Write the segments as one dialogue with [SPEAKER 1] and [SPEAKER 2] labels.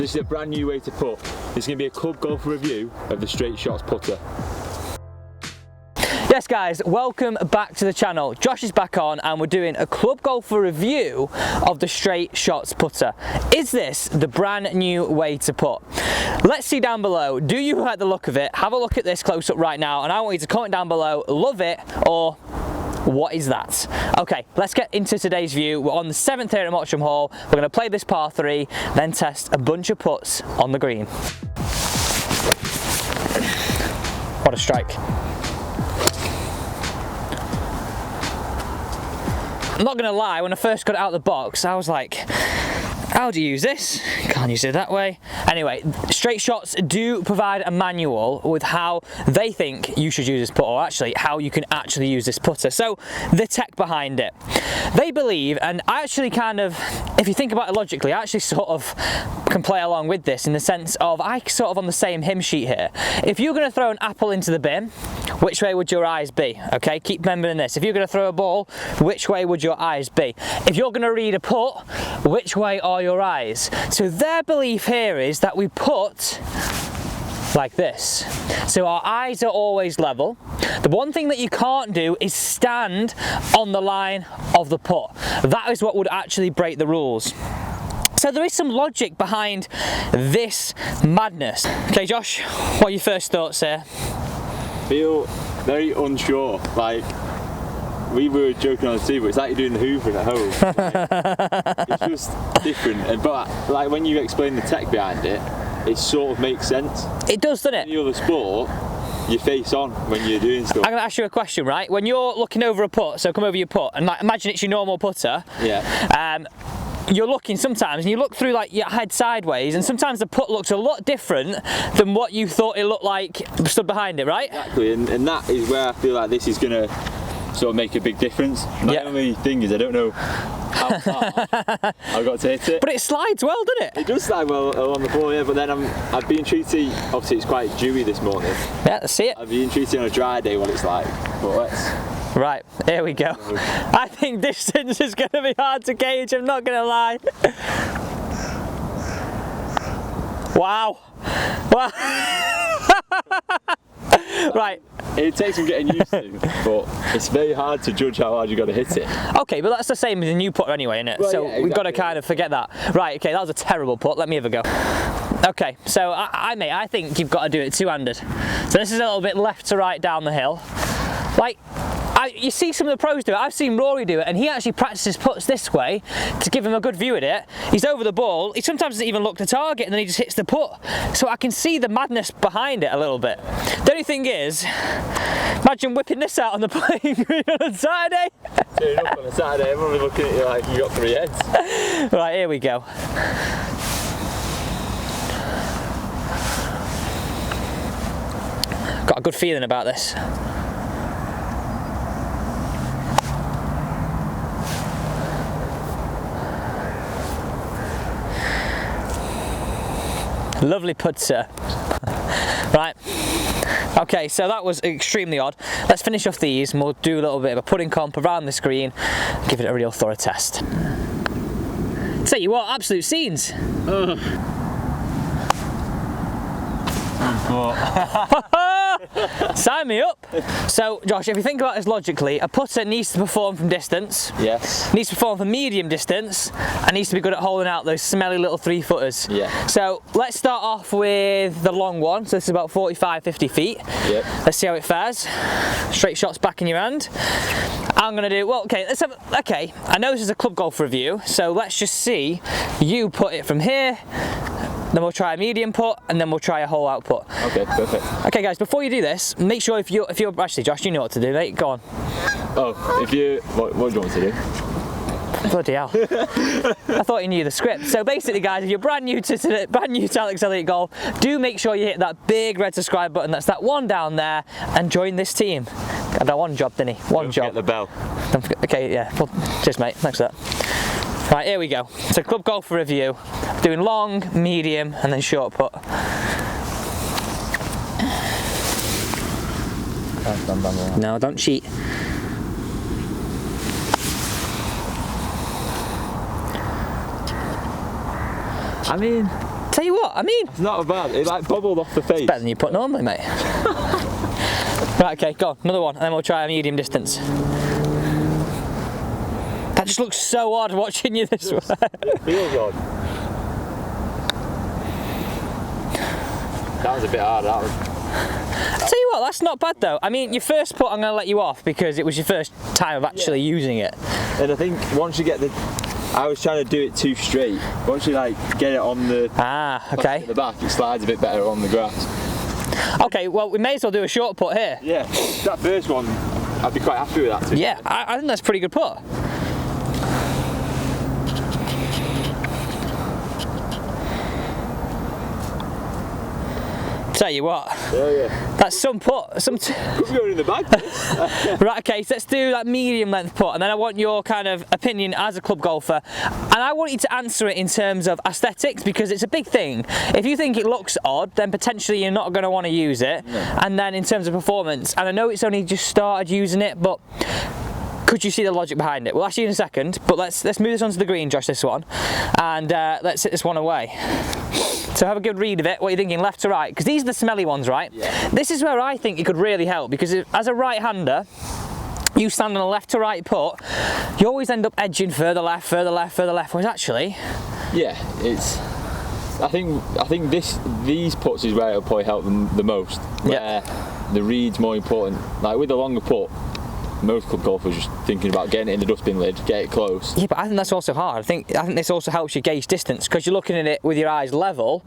[SPEAKER 1] So this is a brand new way to putt. It's going to be a club golfer review of the straight Shotz putter.
[SPEAKER 2] Yes guys, welcome back to the channel. Josh is back on and we're doing a club golfer review of the straight Shotz putter. Is this the brand new way to putt? Let's see down below, do you like the look of it? Have a look at this close up right now and I want you to comment down below, love it or what is that? Okay, let's get into today's view. We're on the 7th here at Mottram Hall. We're going to play this par 3, then test a bunch of putts on the green. What a strike. I'm not gonna lie, when I first got it out of the box, I was like, how do you use this? Can't use it that way. Anyway, Straight Shotz do provide a manual with how they think you should use this putter, or actually how you can actually use this putter. So the tech behind it. They believe, and I actually kind of, if you think about it logically, I actually sort of can play along with this in the sense of, I sort of on the same hymn sheet here. If you're gonna throw an apple into the bin, which way would your eyes be? Okay, keep remembering this. If you're gonna throw a ball, which way would your eyes be? If you're gonna read a putt, which way are your eyes? So their belief here is that we putt like this. So our eyes are always level. The one thing that you can't do is stand on the line of the putt. That is what would actually break the rules. So there is some logic behind this madness. Okay Josh, what are your first thoughts here?
[SPEAKER 1] Feel very unsure, like we were joking on the tee, but it's like you're doing the hoovering at home. Like, it's just different, but like when you explain the tech behind it, it sort of makes sense.
[SPEAKER 2] It does, doesn't it?
[SPEAKER 1] In the other sport, you face on when you're doing stuff. I'm
[SPEAKER 2] going to ask you a question, right? When you're looking over a putt, so come over your putt, and like imagine it's your normal putter.
[SPEAKER 1] Yeah.
[SPEAKER 2] You're looking sometimes, and you look through like your head sideways, and sometimes the putt looks a lot different than what you thought it looked like stood behind it, right?
[SPEAKER 1] Exactly, and that is where I feel like this is going to sort of make a big difference. My only thing is I don't know how far I've got to hit it.
[SPEAKER 2] But it slides well, doesn't it?
[SPEAKER 1] It does slide well on the ball, yeah, but then I'd be intrigued to see, obviously it's quite dewy this morning.
[SPEAKER 2] Yeah, let's see it.
[SPEAKER 1] I'd be intrigued to see on a dry day what it's like, but let's...
[SPEAKER 2] Right, here we go. I think distance is going to be hard to gauge, I'm not going to lie. Wow. Wow. Right.
[SPEAKER 1] It takes some getting used to, but it's very hard to judge how hard you've got to hit it.
[SPEAKER 2] Okay, but that's the same as a new putter anyway, isn't it?
[SPEAKER 1] Well,
[SPEAKER 2] so
[SPEAKER 1] yeah, exactly.
[SPEAKER 2] We've got to kind of forget that. Right, okay, that was a terrible putt. Let me have a go. Okay, so I think you've got to do it two-handed. So this is a little bit left to right down the hill. Like, you see some of the pros do it. I've seen Rory do it, and he actually practices putts this way to give him a good view at it. He's over the ball. He sometimes doesn't even look to target, and then he just hits the putt. So I can see the madness behind it a little bit. The only thing is, imagine whipping this out on the playing green on a Saturday.
[SPEAKER 1] Turning up on a Saturday, everyone's looking at you like you got 3 heads.
[SPEAKER 2] Right, here we go. Got a good feeling about this. Lovely putter. Right. Okay, so that was extremely odd. Let's finish off these and we'll do a little bit of a putting comp around the screen, give it a real thorough test. Tell you what, absolute scenes. Sign me up. So Josh, if you think about this logically, a putter needs to perform from distance.
[SPEAKER 1] Yes.
[SPEAKER 2] Needs to perform from medium distance and needs to be good at holding out those smelly little 3-footers.
[SPEAKER 1] Yeah.
[SPEAKER 2] So let's start off with the long one. So this is about 45-50 feet.
[SPEAKER 1] Yep.
[SPEAKER 2] Let's see how it fares. Straight shots back in your hand. I'm gonna do, well, okay, let's have, okay, I know this is a club golf review, so let's just see you put it from here. Then we'll try a medium putt, and then we'll try a hole out putt.
[SPEAKER 1] Okay, perfect.
[SPEAKER 2] Okay guys, before you do this, make sure if you're actually Josh, you know what to do, mate, go on.
[SPEAKER 1] Oh, if you, what do you want to do?
[SPEAKER 2] Bloody hell. I thought you knew the script. So basically guys, if you're brand new to Alex Elliott Golf, do make sure you hit that big red subscribe button, that's that one down there, and join this team. Got that one job, didn't he? One job.
[SPEAKER 1] Don't forget the bell.
[SPEAKER 2] Don't forget, okay, yeah, well, cheers mate, thanks for that. Right, here we go. So club golf review. Doing long, medium, and then short putt. No, don't cheat. I mean, Tell you what, I mean,
[SPEAKER 1] it's not bad. It like bubbled off the face.
[SPEAKER 2] better than you put normally, mate. Right, okay, go on, another one, and then we'll try a medium distance. That just looks so odd watching you this way.
[SPEAKER 1] It feels odd. That was a bit hard, that one.
[SPEAKER 2] I'll tell you what, that's not bad though. I mean, your first putt, I'm going to let you off because it was your first time of actually using it.
[SPEAKER 1] And I think once you get I was trying to do it too straight. Once you like get it on the
[SPEAKER 2] okay.
[SPEAKER 1] at the back, it slides a bit better on the grass.
[SPEAKER 2] Okay, well we may as well do a short putt here.
[SPEAKER 1] Yeah, that first one, I'd be quite happy with that too.
[SPEAKER 2] Yeah, I think that's a pretty good putt. Tell you what, that's some putt.
[SPEAKER 1] Could be going in the bag.
[SPEAKER 2] Right, okay, so let's do that medium length putt, and then I want your kind of opinion as a club golfer, and I want you to answer it in terms of aesthetics, because it's a big thing. If you think it looks odd, then potentially you're not going to want to use it. No. And then in terms of performance, and I know it's only just started using it, but could you see the logic behind it? We'll ask you in a second, but let's move this onto the green, Josh, this one, and let's hit this one away. So have a good read of it. What are you thinking, left to right? Because these are the smelly ones, right? Yeah. This is where I think it could really help, because as a right-hander, you stand on a left to right putt, you always end up edging further left, further left, further left, whereas actually...
[SPEAKER 1] Yeah, it's... I think these putts is where it'll probably help them the most, where the read's more important. Like with a longer putt, most club golfers just thinking about getting it in the dustbin lid, get it close. Yeah,
[SPEAKER 2] but I think that's also hard. I think this also helps you gauge distance, because you're looking at it with your eyes level,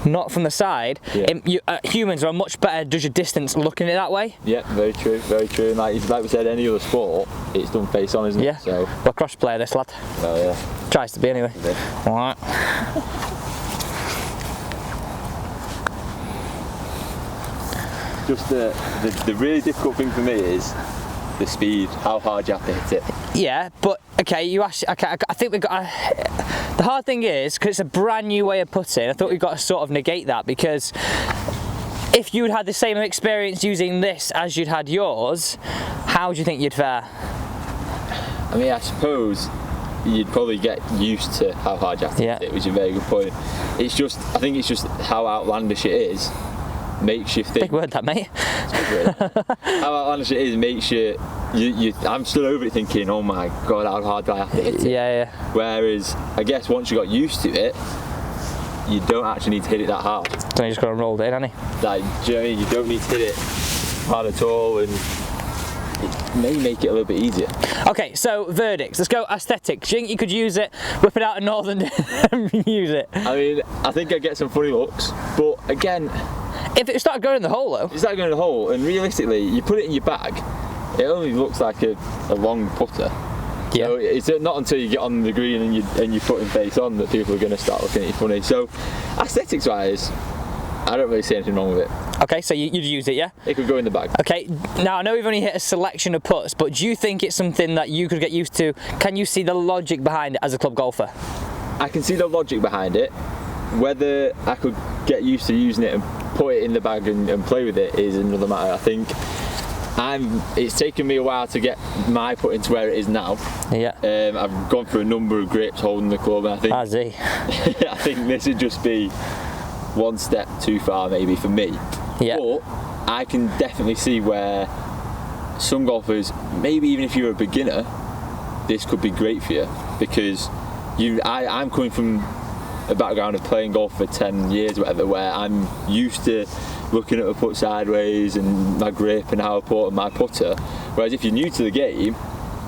[SPEAKER 2] not from the side. Yeah. Humans are much better judge of distance looking at it that way. Yeah, very true, very true. And like we said, any other sport, it's done face on, isn't it? Yeah. So we're a cross player, this lad. Oh yeah. Tries to be anyway. All right.
[SPEAKER 1] Just the really difficult thing for me is the speed, how hard you have to hit it.
[SPEAKER 2] Yeah, but okay, you actually, okay, I think we've got the hard thing is, because it's a brand new way of putting, I thought we've got to sort of negate that, because if you'd had the same experience using this as you'd had yours, how do you think you'd fare?
[SPEAKER 1] I mean, I suppose you'd probably get used to how hard you have to hit it, which is a very good point. It's just, I think it's just how outlandish it is makes you think.
[SPEAKER 2] Big word that, mate.
[SPEAKER 1] How outlandish it is makes you I'm still over it thinking, oh my god, how hard do I have to hit it?
[SPEAKER 2] Yeah.
[SPEAKER 1] Whereas I guess once you got used to it, you don't actually need to hit it that hard.
[SPEAKER 2] So you just got to roll it in, haven't you?
[SPEAKER 1] Like, do you know what I mean? You don't need to hit it hard at all, and it may make it a little bit easier. Okay, so verdicts. Let's go aesthetics. Do you think you could use it, whip it out of Northern and use it? I mean, I think I get some funny looks, but again, if it started going in the hole though? It started going in the hole, and realistically, you put it in your bag, it only looks like a long putter. Yeah. So it's not until you get on the green and you're putting face on that people are going to start looking at you funny. So, aesthetics wise, I don't really see anything wrong with it. Okay, so you'd use it, yeah? It could go in the bag. Okay, now I know we've only hit a selection of putts, but do you think it's something that you could get used to? Can you see the logic behind it as a club golfer? I can see the logic behind it. Whether I could get used to using it and put it in the bag and play with it is another matter. I think it's taken me a while to get my putting to where it is now. Yeah. I've gone through a number of grips holding the club, and I think I think this would just be one step too far maybe for me. Yeah. But I can definitely see where some golfers, maybe even if you're a beginner, this could be great for you, because I'm coming from a background of playing golf for 10 years or whatever, where I'm used to looking at a putt sideways and my grip and how I put on my putter, whereas if you're new to the game,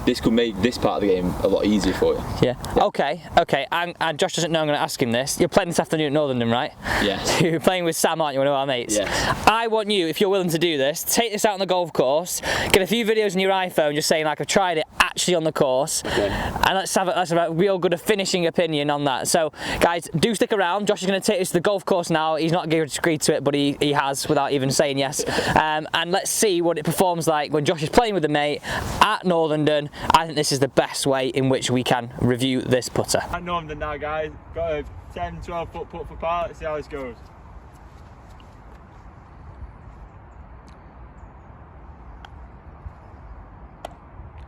[SPEAKER 1] this could make this part of the game a lot easier for you. Yeah. Okay. And Josh doesn't know I'm going to ask him this. You're playing this afternoon at Northern, right? Yes. You're playing with Sam, aren't you, one of our mates? Yes. I want you, if you're willing to do this, take this out on the golf course, get a few videos on your iPhone just saying like I've tried it actually on the course, and let's have a real good finishing opinion on that. So guys, do stick around. Josh is going to take us to the golf course now. He's not agreed to it, but he has without even saying yes. And let's see what it performs like when Josh is playing with a mate at Northern. I think this is the best way in which we can review this putter. At Northern now, guys. Got a 10-12 foot putt for par. Let's see how this goes.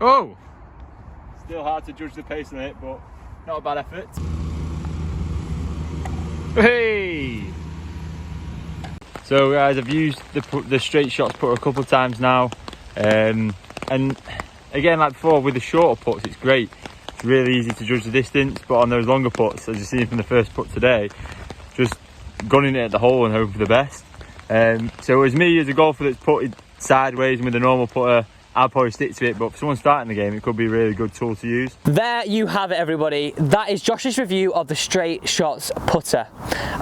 [SPEAKER 1] Oh! Still hard to judge the pace on it, but not a bad effort. Hey! So guys, I've used the straight Shotz putter a couple of times now, and again, like before, with the shorter putts, it's great. It's really easy to judge the distance, but on those longer putts, as you've seen from the first putt today, just gunning it at the hole and hoping for the best. So as me, as a golfer that's putted sideways and with a normal putter, I'll probably stick to it, but for someone starting the game, it could be a really good tool to use. There you have it, everybody. That is Josh's review of the straight Shotz putter.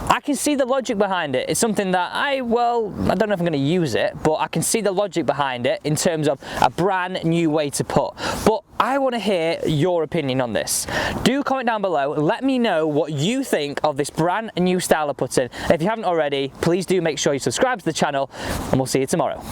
[SPEAKER 1] I can see the logic behind it. It's something that I don't know if I'm going to use it, but I can see the logic behind it in terms of a brand new way to putt. But I want to hear your opinion on this. Do comment down below, let me know what you think of this brand new style of putting. And if you haven't already, please do make sure you subscribe to the channel, and we'll see you tomorrow.